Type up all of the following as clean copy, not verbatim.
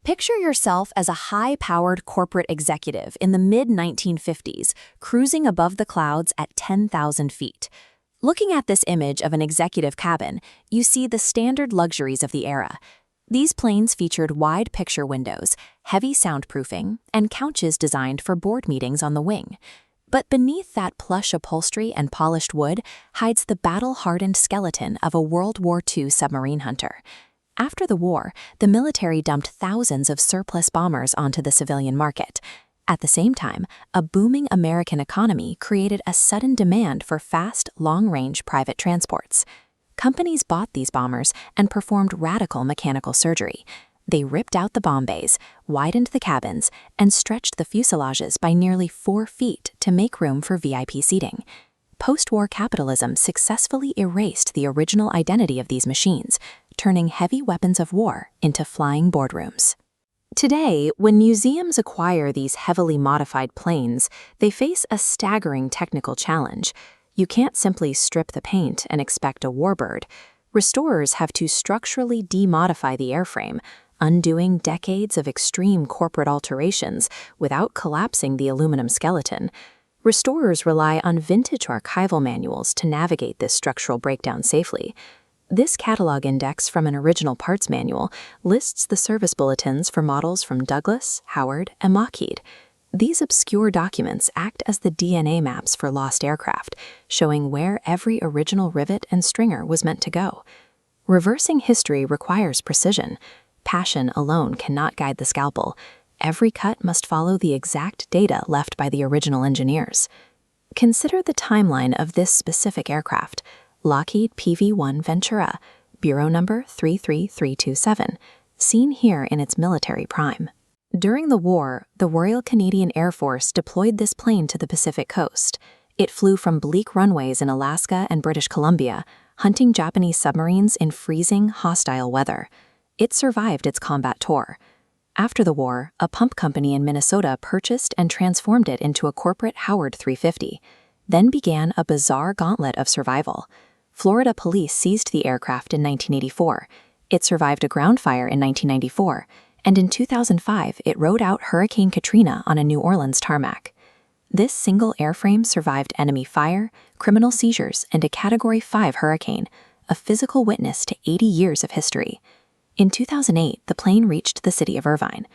Picture yourself as a high-powered corporate executive in the mid-1950s, cruising above the clouds at 10,000 feet. Looking at this image of an executive cabin, you see the standard luxuries of the era. These planes featured wide picture windows, heavy soundproofing, and couches designed for board meetings on the wing. But beneath that plush upholstery and polished wood hides the battle-hardened skeleton of a World War II submarine hunter. After the war, the military dumped thousands of surplus bombers onto the civilian market. At the same time, a booming American economy created a sudden demand for fast, long-range private transports. Companies bought these bombers and performed radical mechanical surgery. They ripped out the bomb bays, widened the cabins, and stretched the fuselages by nearly 4 feet to make room for VIP seating. Post-war capitalism successfully erased the original identity of these machines, turning heavy weapons of war into flying boardrooms. Today, when museums acquire these heavily modified planes, they face a staggering technical challenge. You can't simply strip the paint and expect a warbird. Restorers have to structurally demodify the airframe, undoing decades of extreme corporate alterations without collapsing the aluminum skeleton. Restorers rely on vintage archival manuals to navigate this structural breakdown safely. This catalog index from an original parts manual lists the service bulletins for models from Douglas, Howard, and Lockheed. These obscure documents act as the DNA maps for lost aircraft, showing where every original rivet and stringer was meant to go. Reversing history requires precision. Passion alone cannot guide the scalpel. Every cut must follow the exact data left by the original engineers. Consider the timeline of this specific aircraft. Lockheed PV-1 Ventura, bureau number 33327, seen here in its military prime. During the war, the Royal Canadian Air Force deployed this plane to the Pacific coast. It flew from bleak runways in Alaska and British Columbia, hunting Japanese submarines in freezing, hostile weather. It survived its combat tour. After the war, a pump company in Minnesota purchased and transformed it into a corporate Howard 350. Then began a bizarre gauntlet of survival. Florida police seized the aircraft in 1984. It survived a ground fire in 1994, and in 2005 it rode out Hurricane Katrina on a New Orleans tarmac. This single airframe survived enemy fire, criminal seizures, and a Category 5 hurricane, a physical witness to 80 years of history. In 2008, the plane reached the city of Irvine.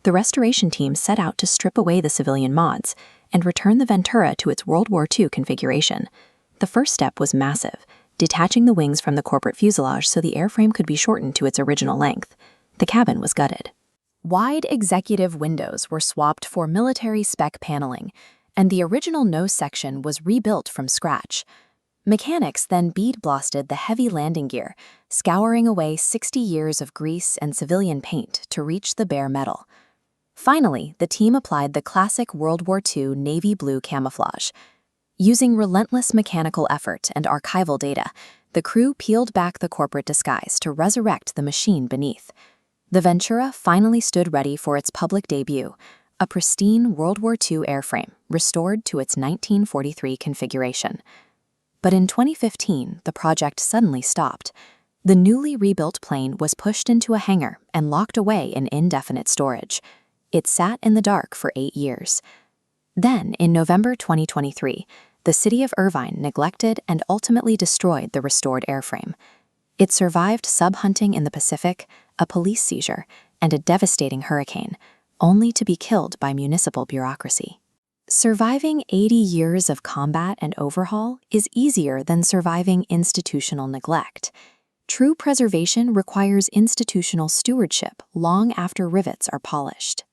The restoration team set out to strip away the civilian mods and return the Ventura to its World War II configuration. The first step was massive, detaching the wings from the corporate fuselage so the airframe could be shortened to its original length. The cabin was gutted. Wide executive windows were swapped for military spec paneling, and the original nose section was rebuilt from scratch. Mechanics then bead-blasted the heavy landing gear, scouring away 60 years of grease and civilian paint to reach the bare metal. Finally, the team applied the classic World War II navy blue camouflage. Using relentless mechanical effort and archival data, the crew peeled back the corporate disguise to resurrect the machine beneath. The Ventura finally stood ready for its public debut, a pristine World War II airframe restored to its 1943 configuration. But in 2015, the project suddenly stopped. The newly rebuilt plane was pushed into a hangar and locked away in indefinite storage. It sat in the dark for 8 years. Then, in November 2023, the city of Irvine neglected and ultimately destroyed the restored airframe. It survived sub-hunting in the Pacific, a police seizure, and a devastating hurricane, only to be killed by municipal bureaucracy. Surviving 80 years of combat and overhaul is easier than surviving institutional neglect. True preservation requires institutional stewardship long after rivets are polished.